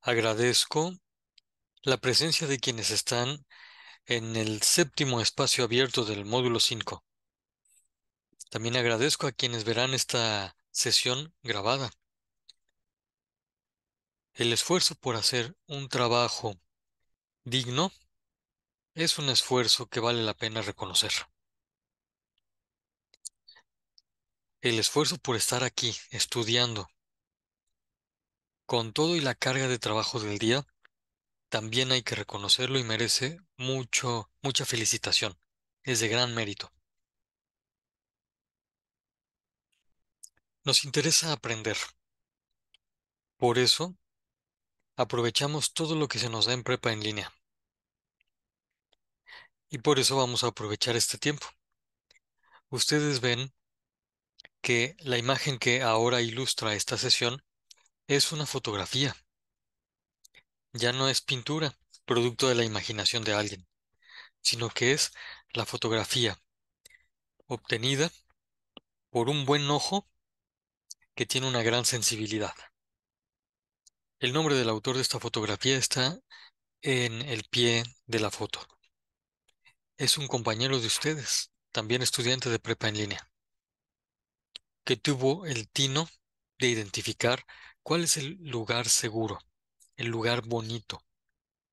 Agradezco la presencia de quienes están en el séptimo espacio abierto del módulo 5. También agradezco a quienes verán esta sesión grabada. El esfuerzo por hacer un trabajo digno es un esfuerzo que vale la pena reconocer. El esfuerzo por estar aquí estudiando con todo y la carga de trabajo del día también hay que reconocerlo y merece mucha felicitación. Es de gran mérito. Nos interesa aprender. Por eso, aprovechamos todo lo que se nos da en prepa en línea. Y por eso vamos a aprovechar este tiempo. Ustedes ven que la imagen que ahora ilustra esta sesión es una fotografía. Ya no es pintura, producto de la imaginación de alguien, sino que es la fotografía obtenida por un buen ojo que tiene una gran sensibilidad. El nombre del autor de esta fotografía está en el pie de la foto. Es un compañero de ustedes, también estudiante de prepa en línea, que tuvo el tino de identificar cuál es el lugar seguro, el lugar bonito,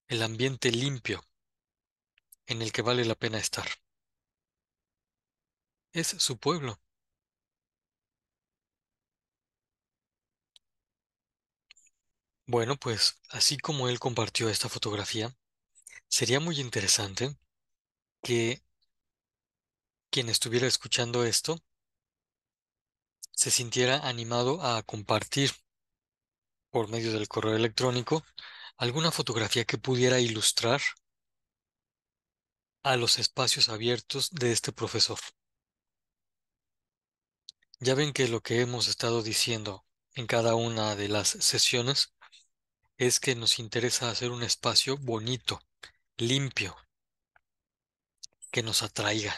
el ambiente limpio en el que vale la pena estar. Es su pueblo. Bueno, pues así como él compartió esta fotografía, sería muy interesante que quien estuviera escuchando esto se sintiera animado a compartir por medio del correo electrónico alguna fotografía que pudiera ilustrar a los espacios abiertos de este profesor. Ya ven que lo que hemos estado diciendo en cada una de las sesiones es que nos interesa hacer un espacio bonito, limpio, que nos atraiga.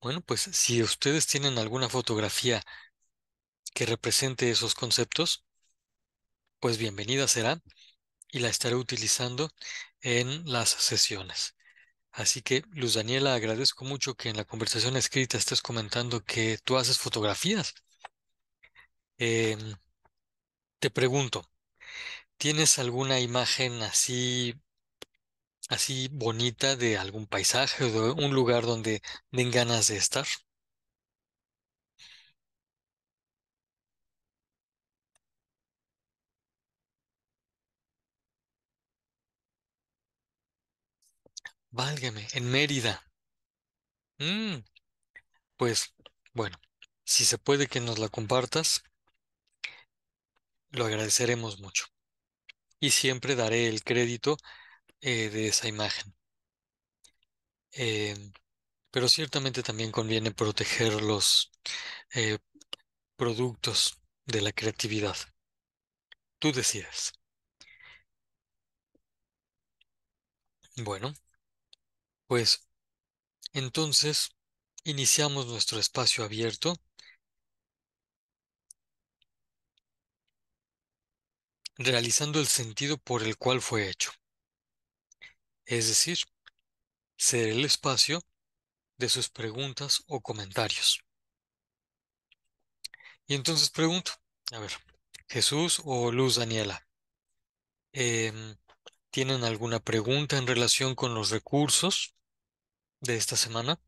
Bueno, pues si ustedes tienen alguna fotografía que represente esos conceptos, pues bienvenida será y la estaré utilizando en las sesiones. Así que, Luz Daniela, agradezco mucho que en la conversación escrita estés comentando que tú haces fotografías. Em, Te pregunto, ¿tienes alguna imagen así bonita de algún paisaje o de un lugar donde den ganas de estar? Válgame, en Mérida. Mm, pues, bueno, si se puede que nos la compartas, lo agradeceremos mucho. Y siempre daré el crédito de esa imagen. Em, pero ciertamente también conviene proteger los eh, productos de la creatividad. Tú decides. Bueno, pues entonces iniciamos nuestro espacio abierto realizando el sentido por el cual fue hecho, es decir, ser el espacio de sus preguntas o comentarios. Y entonces pregunto, a ver, Jesús o Luz Daniela, em, ¿tienen alguna pregunta en relación con los recursos de esta semana?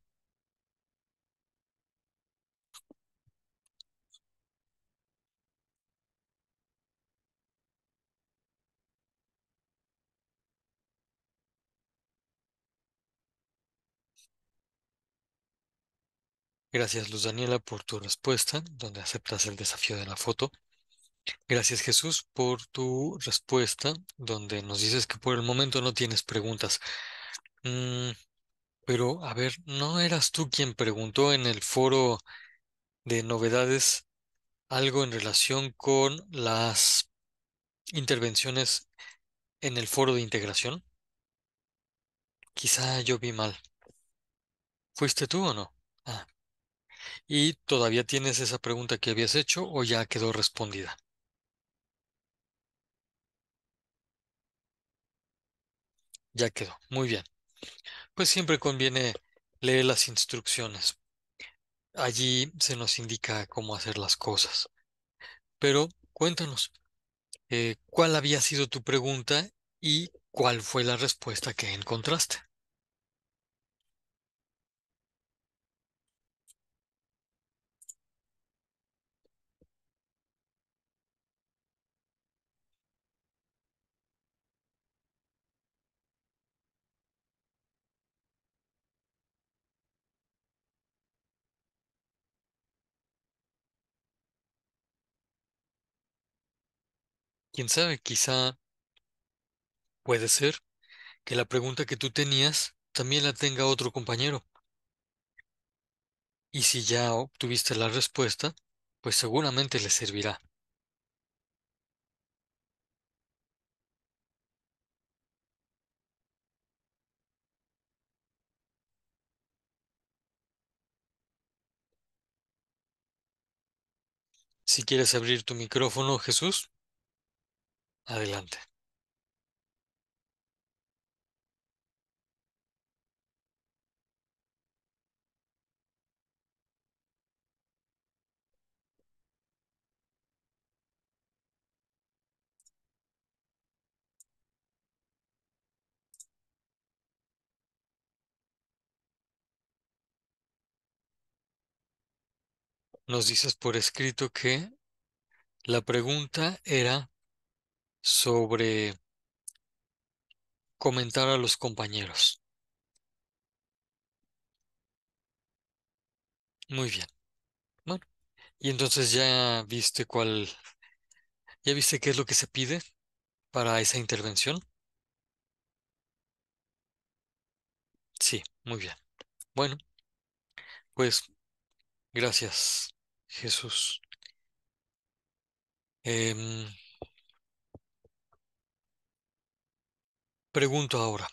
Gracias, Luz Daniela, por tu respuesta, donde aceptas el desafío de la foto. Gracias, Jesús, por tu respuesta, donde nos dices que por el momento no tienes preguntas. Mm, pero, a ver, ¿no eras tú quien preguntó en el foro de novedades algo en relación con las intervenciones en el foro de integración? Quizá yo vi mal. ¿Fuiste tú o no? Ah, ¿y todavía tienes esa pregunta que habías hecho o ya quedó respondida? Ya quedó. Muy bien. Pues siempre conviene leer las instrucciones. Allí se nos indica cómo hacer las cosas. Pero cuéntanos, ¿cuál había sido tu pregunta y cuál fue la respuesta que encontraste? ¿Quién sabe? Quizá puede ser que la pregunta que tú tenías también la tenga otro compañero. Y si ya obtuviste la respuesta, pues seguramente le servirá. Si quieres abrir tu micrófono, Jesús, adelante. Nos dices por escrito que la pregunta era sobre comentar a los compañeros. Muy bien. Bueno, y entonces ya viste qué es lo que se pide para esa intervención. Sí, muy bien. Bueno, pues gracias, Jesús. Em, Pregunto ahora,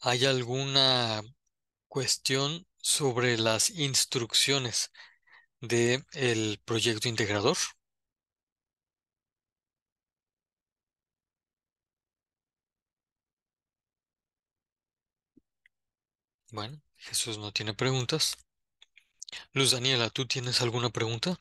¿hay alguna cuestión sobre las instrucciones del proyecto integrador? Bueno, Jesús no tiene preguntas. Luz Daniela, ¿tú tienes alguna pregunta?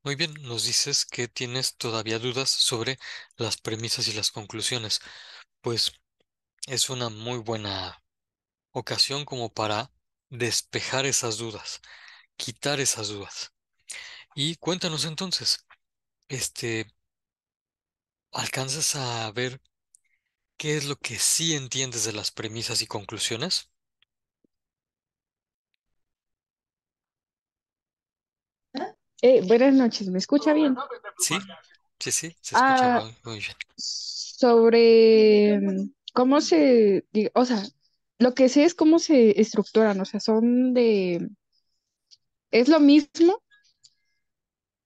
Muy bien, nos dices que tienes todavía dudas sobre las premisas y las conclusiones. Pues es una muy buena ocasión como para despejar esas dudas, quitar esas dudas. Y cuéntanos entonces, este, ¿alcanzas a ver qué es lo que sí entiendes de las premisas y conclusiones? Buenas noches, ¿me escucha bien? Sí, sí, sí, se escucha Ah, muy bien. sobre cómo o sea, lo que sé es cómo se estructuran, o sea, es lo mismo,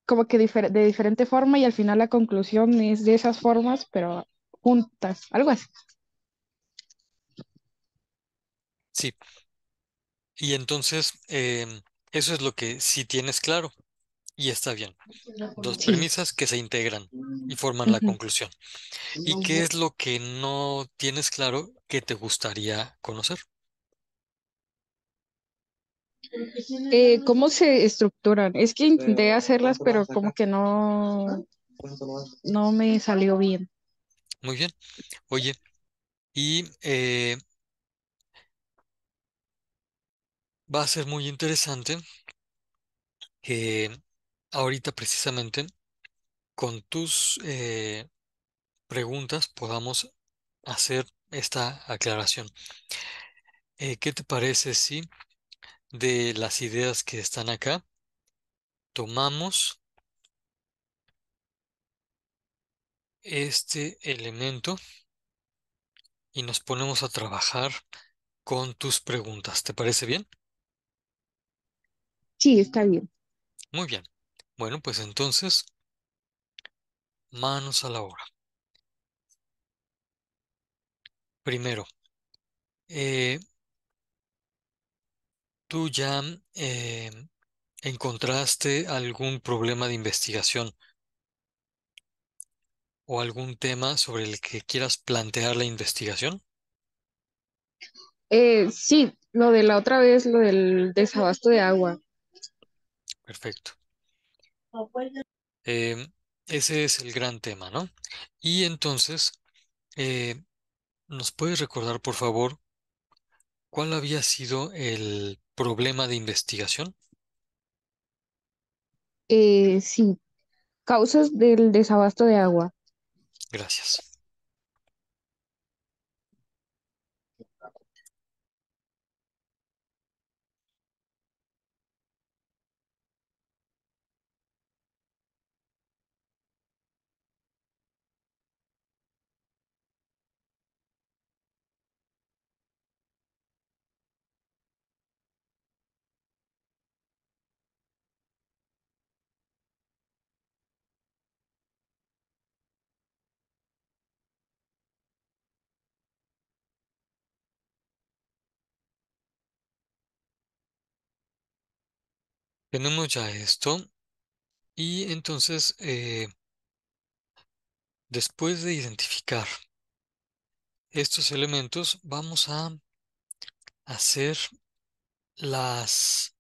como que de diferente forma y al final la conclusión es de esas formas, pero juntas, algo así. Sí, y entonces eso es lo que sí tienes claro y está bien. Dos Sí. premisas que se integran y forman la Ujú. conclusión. ¿Y qué es lo que no tienes claro que te gustaría conocer? ¿Cómo se estructuran? Es que intenté hacerlas, pero como que no me salió bien. Muy bien. Oye, y va a ser muy interesante que ahorita precisamente con tus preguntas podamos hacer esta aclaración. ¿Qué te parece si de las ideas que están acá tomamos este elemento y nos ponemos a trabajar con tus preguntas? ¿Te parece bien? Sí, está bien. Muy bien. Bueno, pues entonces, manos a la obra. Primero, eh, ¿tú ya eh, encontraste algún problema de investigación o algún tema sobre el que quieras plantear la investigación? Sí, lo de la otra vez, lo del desabasto de agua. Perfecto. Em, Ese es el gran tema, ¿no? Y entonces, eh, ¿nos puedes recordar, por favor, cuál había sido el problema de investigación? Sí, causas del desabasto de agua. Gracias. Tenemos ya esto y entonces, después de identificar estos elementos, vamos a hacer las,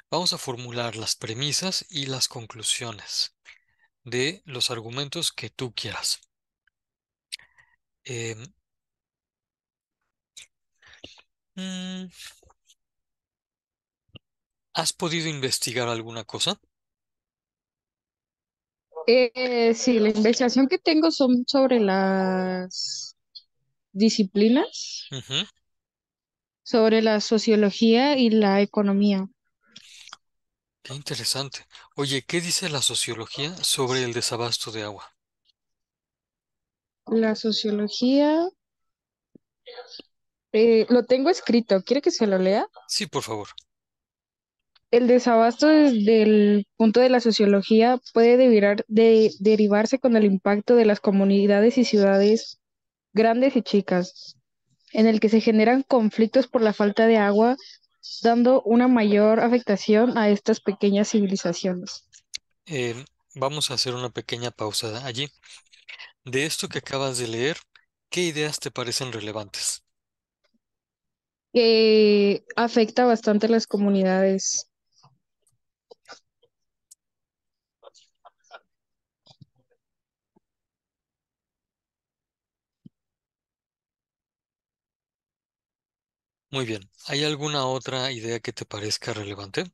vamos a formular las premisas y las conclusiones de los argumentos que tú quieras. Em, mm, ¿Has podido investigar alguna cosa? Sí, la investigación que tengo son sobre las disciplinas, Ujú. sobre la sociología y la economía. Qué interesante. Oye, ¿qué dice la sociología sobre el desabasto de agua? La sociología, lo tengo escrito, ¿quiere que se lo lea? Sí, por favor. El desabasto desde el punto de la sociología puede derivarse con el impacto de las comunidades y ciudades grandes y chicas, en el que se generan conflictos por la falta de agua, dando una mayor afectación a estas pequeñas civilizaciones. Em, Vamos a hacer una pequeña pausa allí. De esto que acabas de leer, ¿qué ideas te parecen relevantes? Que afecta bastante a las comunidades. Muy bien. ¿Hay alguna otra idea que te parezca relevante?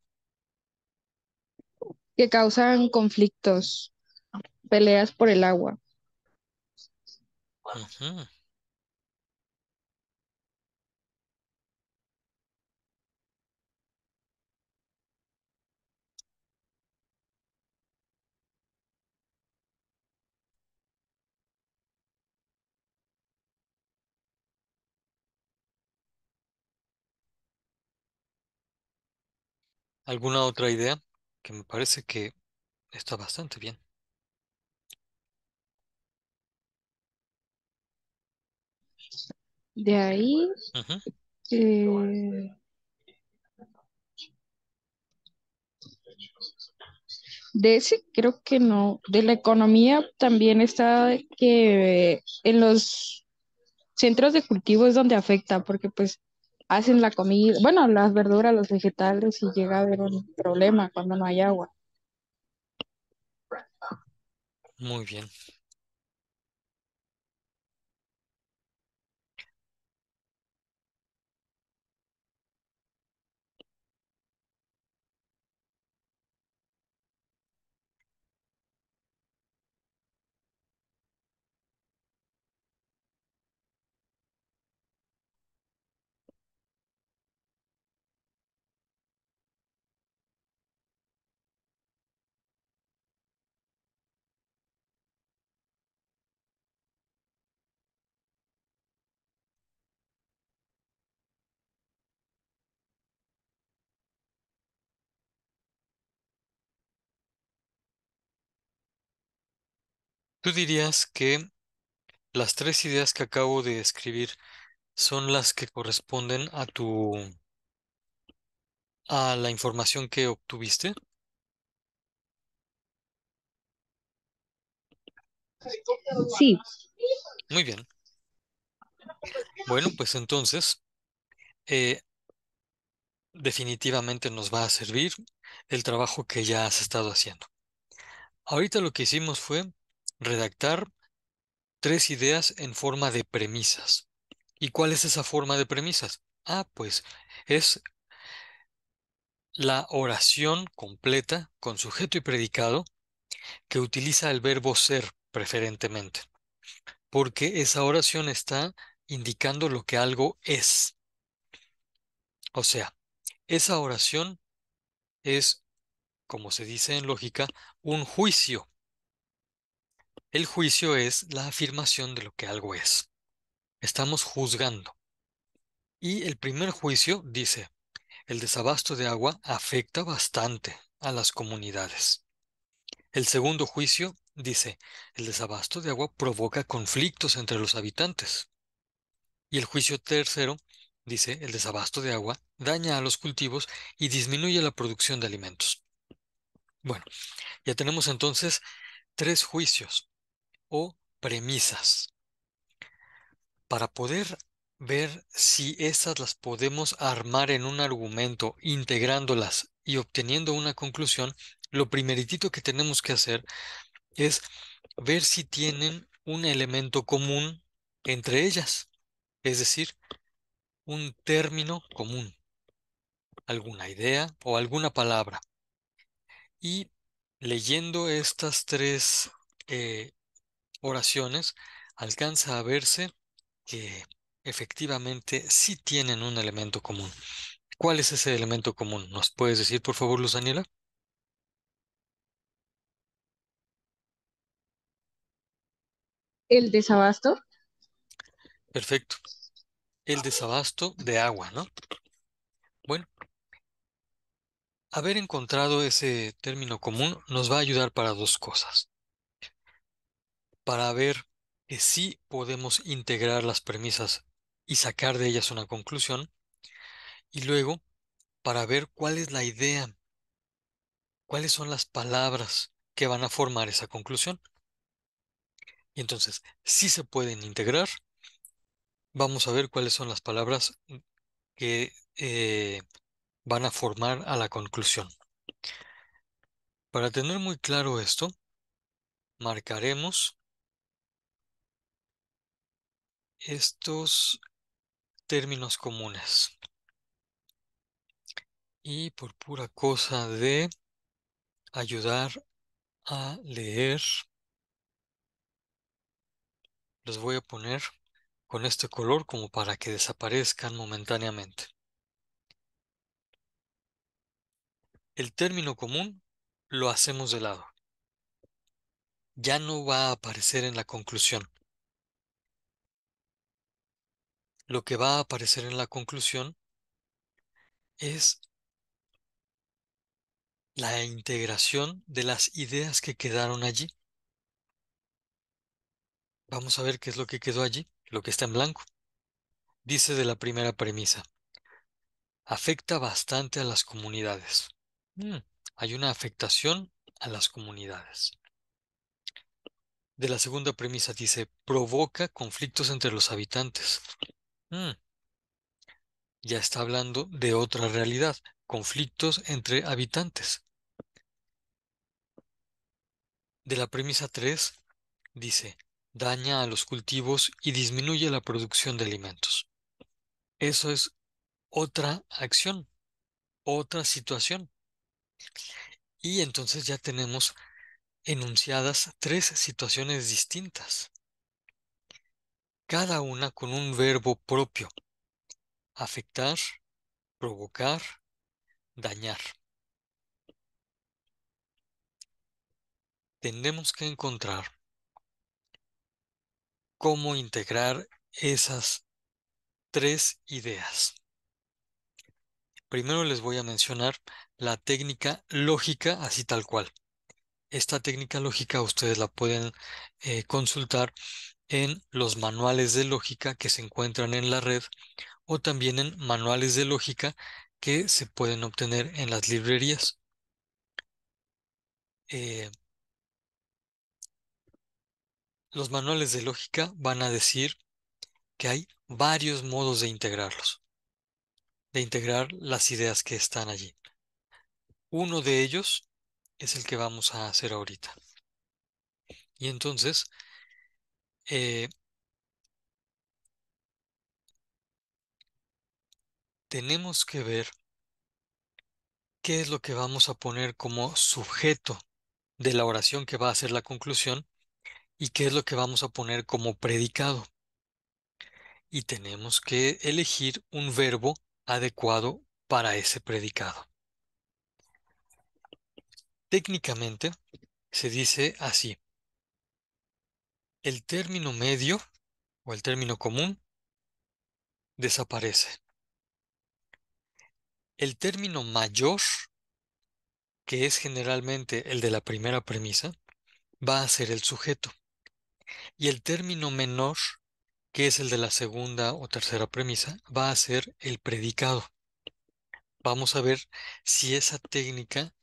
Que causan conflictos, peleas por el agua. Ujú. ¿Alguna otra idea? Que me parece que está bastante bien. De ahí, Ujú. eh, de ese creo que no. De la economía también está que en los centros de cultivo es donde afecta, porque pues hacen la comida, bueno, las verduras, los vegetales y llega a haber un problema cuando no hay agua. Muy bien. ¿Tú dirías que las tres ideas que acabo de escribir son las que corresponden a la información que obtuviste? Sí, Muy bien. Bueno, pues entonces eh, definitivamente nos va a servir el trabajo que ya has estado haciendo. Ahorita lo que hicimos fue redactar tres ideas en forma de premisas. ¿Y cuál es esa forma de premisas? Ah, pues es la oración completa con sujeto y predicado que utiliza el verbo ser preferentemente, porque esa oración está indicando lo que algo es. O sea, esa oración es, como se dice en lógica, un juicio. El juicio es la afirmación de lo que algo es. Estamos juzgando. Y el primer juicio dice, el desabasto de agua afecta bastante a las comunidades. El segundo juicio dice, el desabasto de agua provoca conflictos entre los habitantes. Y el juicio tercero dice, el desabasto de agua daña a los cultivos y disminuye la producción de alimentos. Bueno, ya tenemos entonces tres juicios o premisas. Para poder ver si esas las podemos armar en un argumento, integrándolas y obteniendo una conclusión, lo primeritito que tenemos que hacer es ver si tienen un elemento común entre ellas, es decir, un término común, alguna idea o alguna palabra. Y leyendo estas tres oraciones, alcanza a verse que efectivamente sí tienen un elemento común. ¿Cuál es ese elemento común? ¿Nos puedes decir, por favor, Luzaniela? el desabasto. Perfecto. El desabasto de agua, ¿no? Bueno, haber encontrado ese término común nos va a ayudar para dos cosas. Para ver que sí podemos integrar las premisas y sacar de ellas una conclusión. Y luego, para ver cuál es la idea, cuáles son las palabras que van a formar esa conclusión. Y entonces, si se pueden integrar, vamos a ver cuáles son las palabras que van a formar a la conclusión. Para tener muy claro esto, marcaremos estos términos comunes. Y por pura cosa de ayudar a leer, los voy a poner con este color como para que desaparezcan momentáneamente. El término común lo hacemos de lado. Ya no va a aparecer en la conclusión. Lo que va a aparecer en la conclusión es la integración de las ideas que quedaron allí. Vamos a ver qué es lo que quedó allí, lo que está en blanco. Dice de la primera premisa, afecta bastante a las comunidades. Hay una afectación a las comunidades. De la segunda premisa dice, provoca conflictos entre los habitantes. Mm, ya está hablando de otra realidad, conflictos entre habitantes. De la premisa 3 dice, daña a los cultivos y disminuye la producción de alimentos. Eso es otra acción, otra situación. Y entonces ya tenemos enunciadas tres situaciones distintas, cada una con un verbo propio, afectar, provocar, dañar. Tenemos que encontrar cómo integrar esas tres ideas. Primero les voy a mencionar la técnica lógica así tal cual. Esta técnica lógica ustedes la pueden consultar en los manuales de lógica que se encuentran en la red o también en manuales de lógica que se pueden obtener en las librerías. Eh, los manuales de lógica van a decir que hay varios modos de integrar las ideas que están allí. Uno de ellos es el que vamos a hacer ahorita. Y entonces, eh, tenemos que ver qué es lo que vamos a poner como sujeto de la oración que va a ser la conclusión y qué es lo que vamos a poner como predicado. Y tenemos que elegir un verbo adecuado para ese predicado. Técnicamente se dice así: el término medio o el término común desaparece. El término mayor, que es generalmente el de la primera premisa, va a ser el sujeto. Y el término menor, que es el de la segunda o tercera premisa, va a ser el predicado. Vamos a ver si esa técnica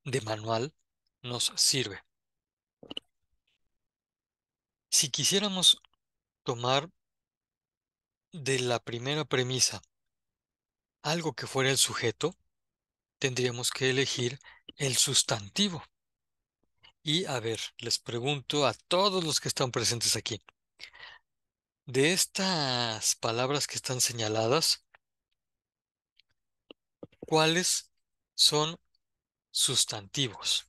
de manual nos sirve. Si quisiéramos tomar de la primera premisa algo que fuera el sujeto, tendríamos que elegir el sustantivo. Y a ver, les pregunto a todos los que están presentes aquí, de estas palabras que están señaladas, ¿cuáles son sustantivos?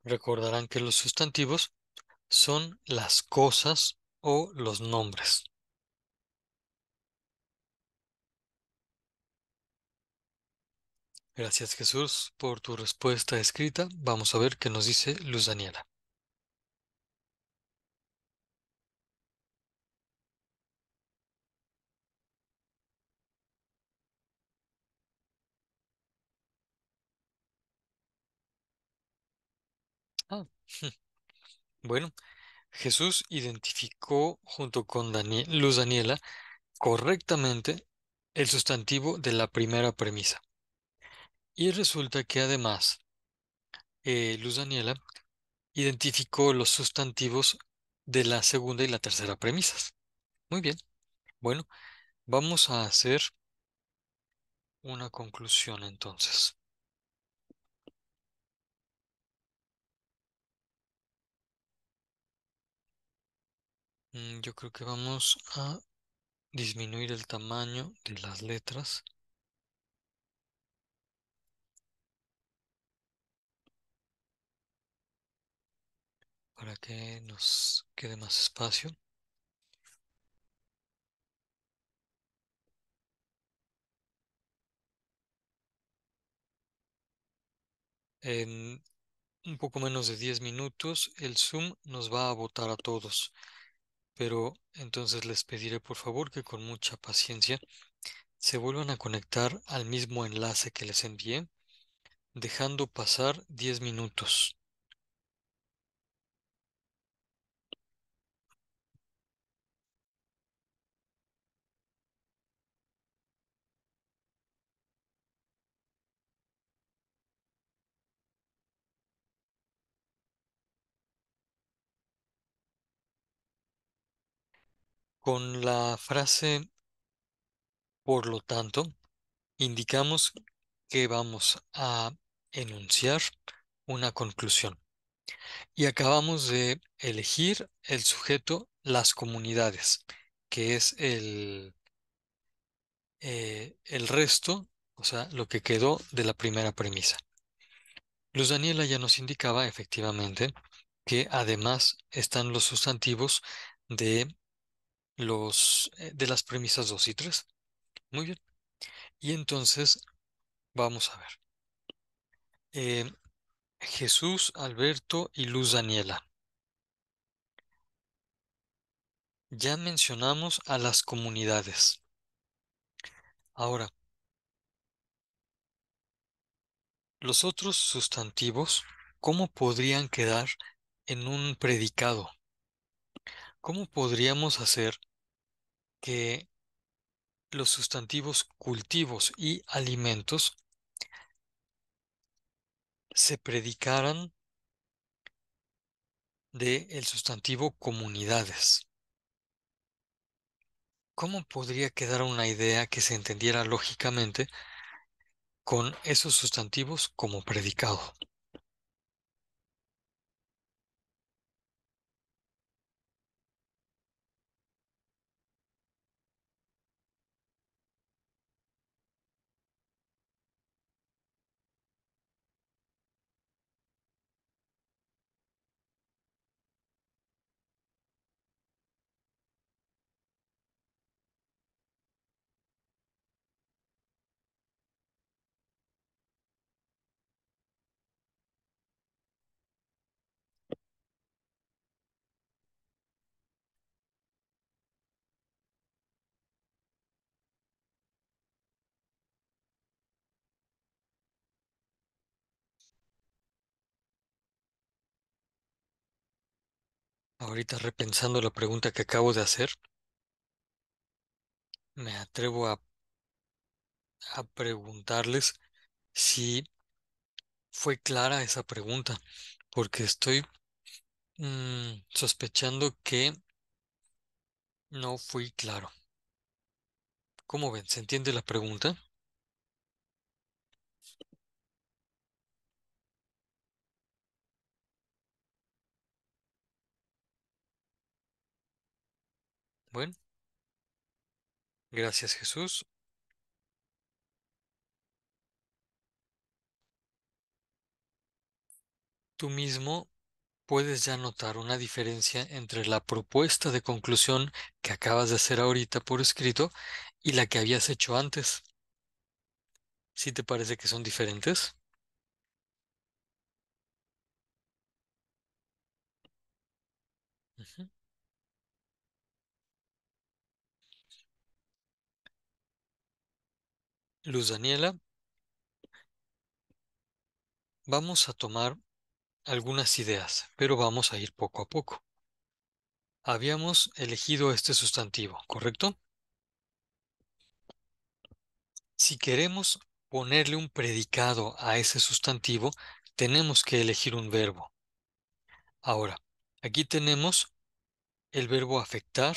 Recordarán que los sustantivos son las cosas o los nombres. Gracias, Jesús, por tu respuesta escrita. Vamos a ver qué nos dice Luz Daniela. Ah, bueno, Jesús identificó junto con Luz Daniela correctamente el sustantivo de la primera premisa. Y resulta que además Luz Daniela identificó los sustantivos de la segunda y la tercera premisas. Muy bien. Bueno, vamos a hacer una conclusión entonces. Yo creo que vamos a disminuir el tamaño de las letras para que nos quede más espacio. En un poco menos de 10 minutos el Zoom nos va a botar a todos, pero entonces les pediré por favor que con mucha paciencia se vuelvan a conectar al mismo enlace que les envié, dejando pasar 10 minutos. Con la frase por lo tanto, indicamos que vamos a enunciar una conclusión. Y acabamos de elegir el sujeto las comunidades, que es el resto, o sea, lo que quedó de la primera premisa. Luz Daniela ya nos indicaba efectivamente que además están los sustantivos de de las premisas 2 y 3. Muy bien. Y entonces vamos a ver. Eh, Jesús, Alberto y Luz Daniela. Ya mencionamos a las comunidades. Ahora, los otros sustantivos, ¿cómo podrían quedar en un predicado? ¿Cómo podríamos hacer que los sustantivos cultivos y alimentos se predicaran del sustantivo comunidades? ¿Cómo podría quedar una idea que se entendiera lógicamente con esos sustantivos como predicado? Ahorita repensando la pregunta que acabo de hacer, me atrevo a preguntarles si fue clara esa pregunta, porque estoy sospechando que no fui claro. ¿Cómo ven? ¿Se entiende la pregunta? Bueno, gracias Jesús. Tú mismo puedes ya notar una diferencia entre la propuesta de conclusión que acabas de hacer ahorita por escrito y la que habías hecho antes. ¿Sí te parece que son diferentes? Ujú. Luz Daniela, vamos a tomar algunas ideas, pero vamos a ir poco a poco. Habíamos elegido este sustantivo, ¿correcto? Si queremos ponerle un predicado a ese sustantivo, tenemos que elegir un verbo. Ahora, aquí tenemos el verbo afectar,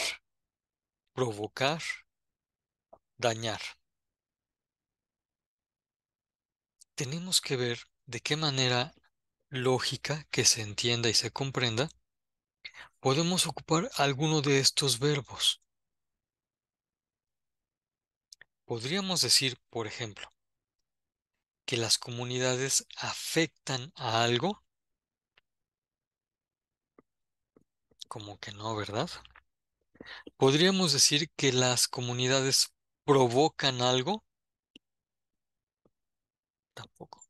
provocar, dañar. Tenemos que ver de qué manera lógica, que se entienda y se comprenda, podemos ocupar alguno de estos verbos. Podríamos decir, por ejemplo, que las comunidades afectan a algo, como que no, ¿verdad? Podríamos decir que las comunidades provocan algo, tampoco.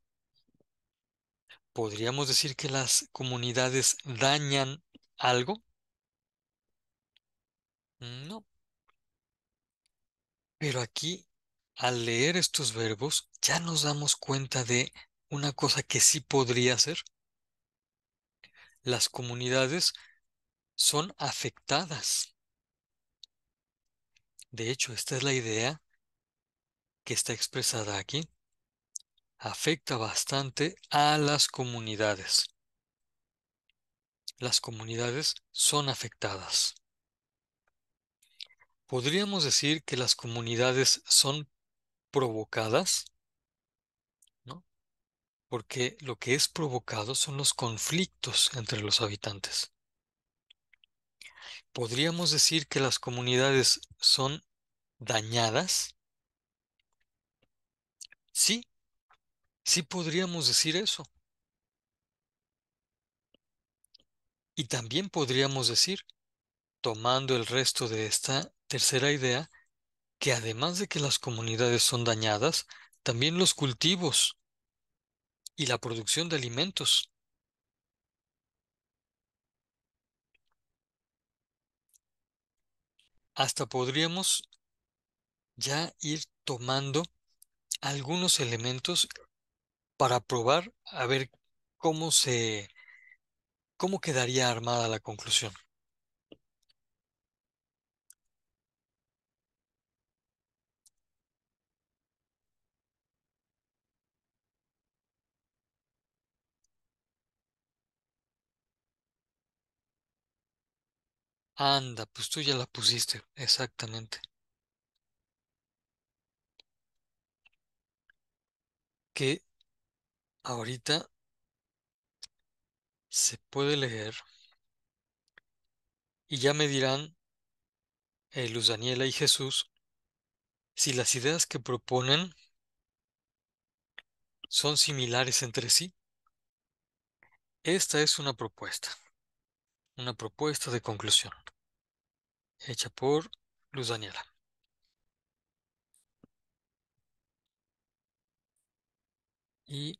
Podríamos decir que las comunidades dañan algo, no. Pero aquí, al leer estos verbos, ya nos damos cuenta de una cosa que sí podría ser. Las comunidades son afectadas. De hecho, esta es la idea que está expresada aquí. Afecta bastante a las comunidades. Las comunidades son afectadas. ¿Podríamos decir que las comunidades son provocadas? ¿No? Porque lo que es provocado son los conflictos entre los habitantes. ¿Podríamos decir que las comunidades son dañadas? Sí, sí podríamos decir eso. Y también podríamos decir, tomando el resto de esta tercera idea, que además de que las comunidades son dañadas, también los cultivos y la producción de alimentos. Hasta podríamos ya ir tomando algunos elementos para probar a ver cómo quedaría armada la conclusión. Anda, pues tú ya la pusiste, exactamente. Que ahorita se puede leer y ya me dirán Luz Daniela y Jesús si las ideas que proponen son similares entre sí. Esta es una propuesta de conclusión, hecha por Luz Daniela. Y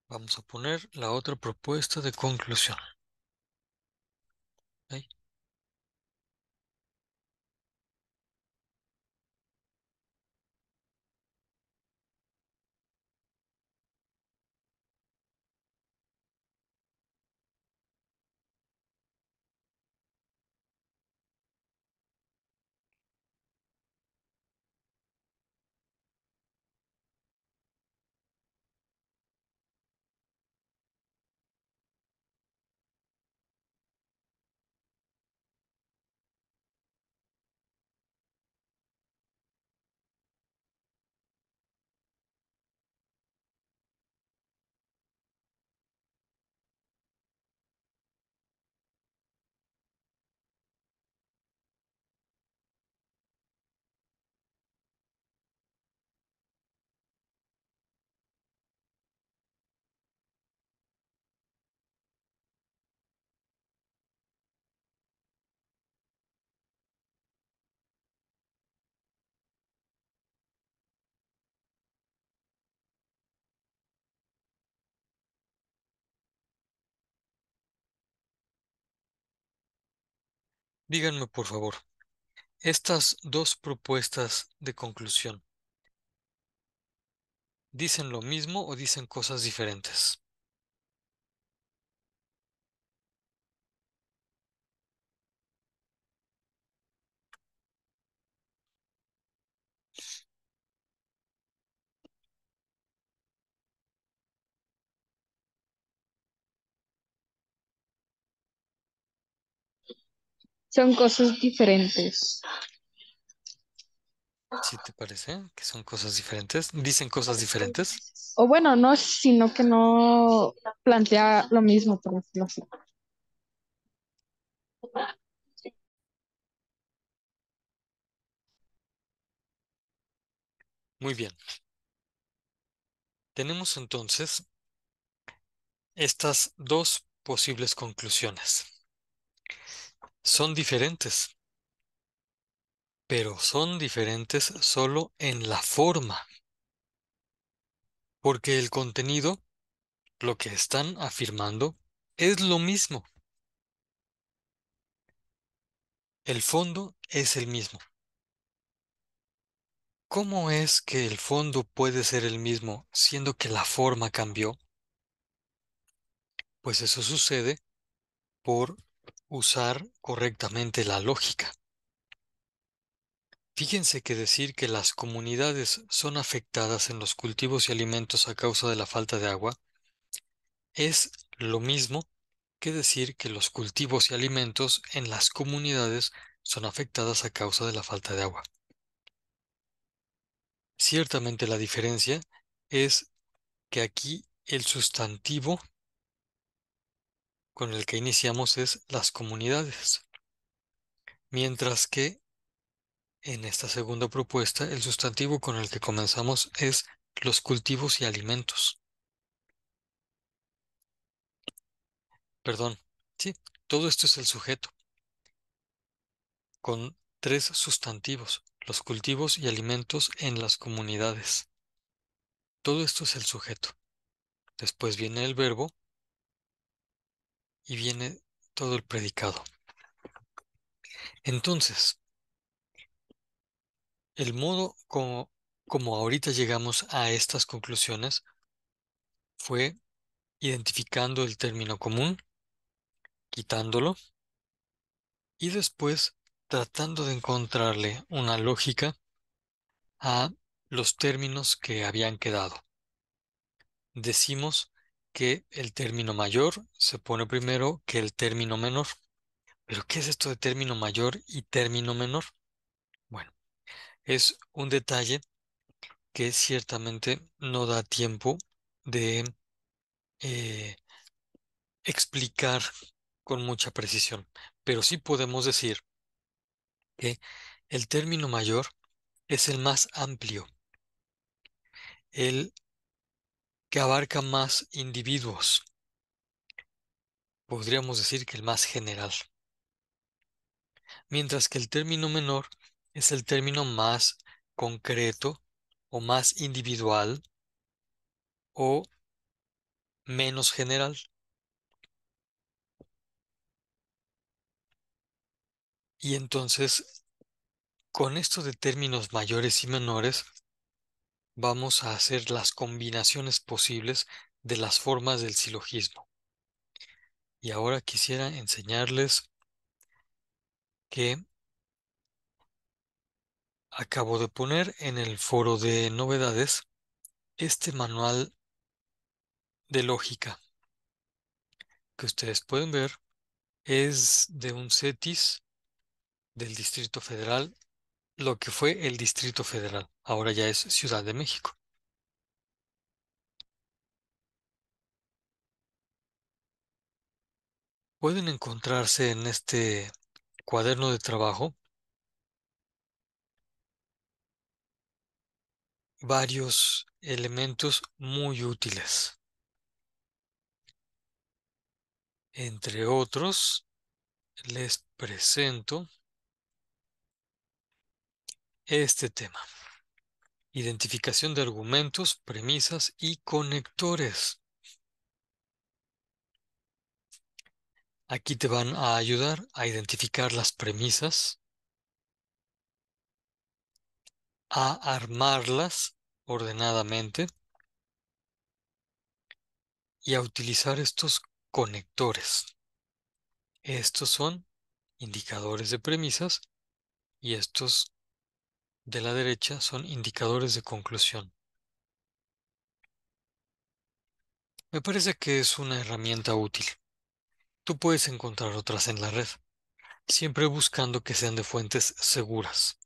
vamos a poner la otra propuesta de conclusión. ¿Ok? Díganme, por favor, estas dos propuestas de conclusión, ¿dicen lo mismo o dicen cosas diferentes? Son cosas diferentes. ¿Sí te parece que son cosas diferentes? ¿Dicen cosas diferentes? O bueno, no, sino que no plantea lo mismo, por decirlo así. Muy bien. Tenemos entonces estas dos posibles conclusiones. Son diferentes, pero son diferentes solo en la forma, porque el contenido, lo que están afirmando, es lo mismo. El fondo es el mismo. ¿Cómo es que el fondo puede ser el mismo siendo que la forma cambió? Pues eso sucede por usar correctamente la lógica. Fíjense que decir que las comunidades son afectadas en los cultivos y alimentos a causa de la falta de agua es lo mismo que decir que los cultivos y alimentos en las comunidades son afectadas a causa de la falta de agua. Ciertamente la diferencia es que aquí el sustantivo con el que iniciamos es las comunidades, mientras que en esta segunda propuesta el sustantivo con el que comenzamos es los cultivos y alimentos. perdón, sí, todo esto es el sujeto, con tres sustantivos, los cultivos y alimentos en las comunidades. Todo esto es el sujeto. Después viene el verbo y viene todo el predicado. Entonces, el modo como ahorita llegamos a estas conclusiones fue identificando el término común, quitándolo y después tratando de encontrarle una lógica a los términos que habían quedado. Decimos que el término mayor se pone primero que el término menor. ¿Pero qué es esto de término mayor y término menor? Bueno, es un detalle que ciertamente no da tiempo de eh, explicar con mucha precisión, pero sí podemos decir que el término mayor es el más amplio, el que abarca más individuos, podríamos decir que el más general, mientras que el término menor es el término más concreto o más individual o menos general. Y entonces, con esto de términos mayores y menores, vamos a hacer las combinaciones posibles de las formas del silogismo. Y ahora quisiera enseñarles que acabo de poner en el foro de novedades este manual de lógica que ustedes pueden ver. Es de un CETIS del Distrito Federal, lo que fue el Distrito Federal, ahora ya es Ciudad de México. Pueden encontrarse en este cuaderno de trabajo varios elementos muy útiles. Entre otros, les presento este tema: identificación de argumentos, premisas y conectores. Aquí te van a ayudar a identificar las premisas, a armarlas ordenadamente y a utilizar estos conectores. Estos son indicadores de premisas y estos de la derecha son indicadores de conclusión. Me parece que es una herramienta útil. Tú puedes encontrar otras en la red, siempre buscando que sean de fuentes seguras.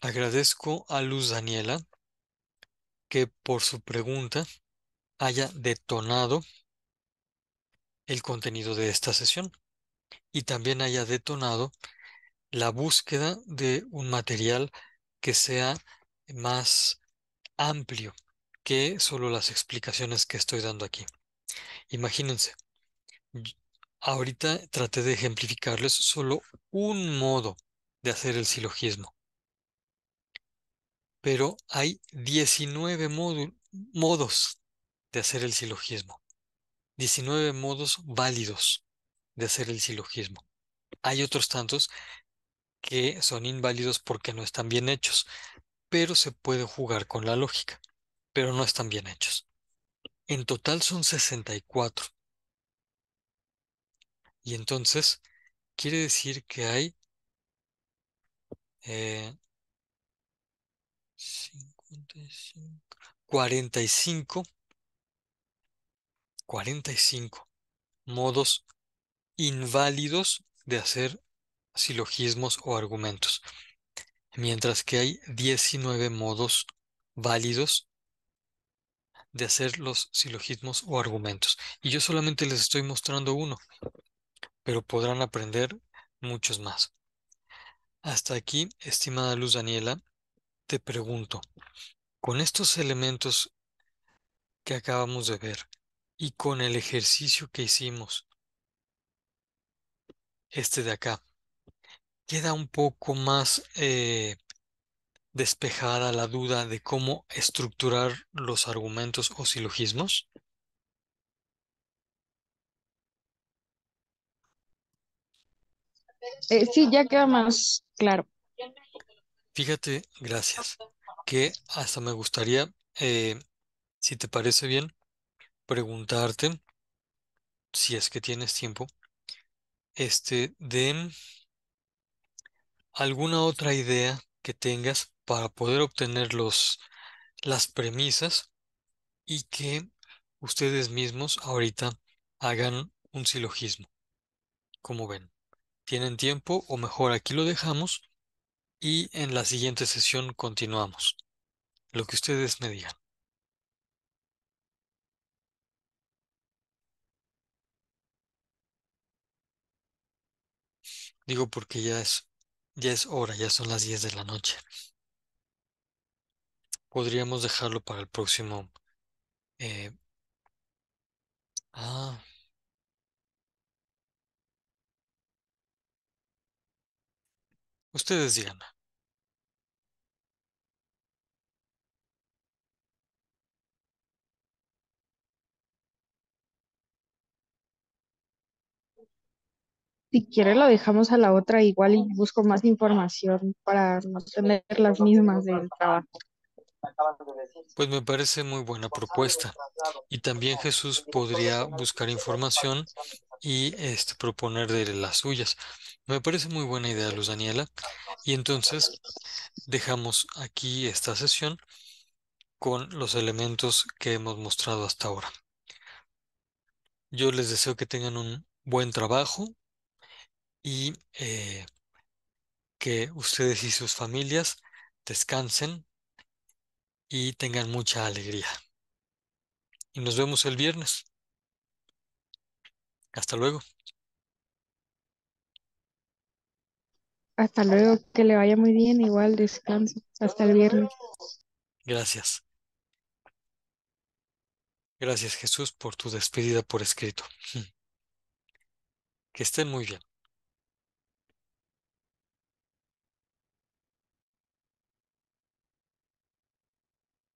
Agradezco a Luz Daniela que por su pregunta haya detonado el contenido de esta sesión y también haya detonado la búsqueda de un material que sea más amplio que solo las explicaciones que estoy dando aquí. Imagínense, y- ahorita traté de ejemplificarles solo un modo de hacer el silogismo, pero hay 19 modos de hacer el silogismo, 19 modos válidos de hacer el silogismo. Hay otros tantos que son inválidos porque no están bien hechos, pero se puede jugar con la lógica, pero no están bien hechos. En total son 64. Y entonces quiere decir que hay eh, 55, 45, 45 modos inválidos de hacer silogismos o argumentos, mientras que hay 19 modos válidos de hacer los silogismos o argumentos. Y yo solamente les estoy mostrando uno, pero podrán aprender muchos más. Hasta aquí, estimada Luz Daniela, te pregunto, con estos elementos que acabamos de ver y con el ejercicio que hicimos, este de acá, queda un poco más despejada la duda de cómo estructurar los argumentos o silogismos. Sí, ya queda más claro. Fíjate, gracias, que hasta me gustaría, si te parece bien, preguntarte, si es que tienes tiempo, de alguna otra idea que tengas para poder obtener las premisas y que ustedes mismos ahorita hagan un silogismo. ¿Cómo ven? ¿Tienen tiempo o mejor aquí lo dejamos y en la siguiente sesión continuamos? Lo que ustedes me digan. Digo porque ya es hora, ya son las 10 de la noche. Podríamos dejarlo para el próximo. eh, ah, ustedes díganme. Si quiere lo dejamos a la otra igual y busco más información para no tener las mismas del trabajo. Pues me parece muy buena propuesta. Y también Jesús podría buscar información y proponer de las suyas. Me parece muy buena idea, Luz Daniela. Y entonces dejamos aquí esta sesión con los elementos que hemos mostrado hasta ahora. Yo les deseo que tengan un buen trabajo y que ustedes y sus familias descansen y tengan mucha alegría. Y nos vemos el viernes. Hasta luego. Hasta luego, que le vaya muy bien, igual descanso. Hasta el viernes. Gracias. Gracias, Jesús, por tu despedida por escrito. Que estén muy bien.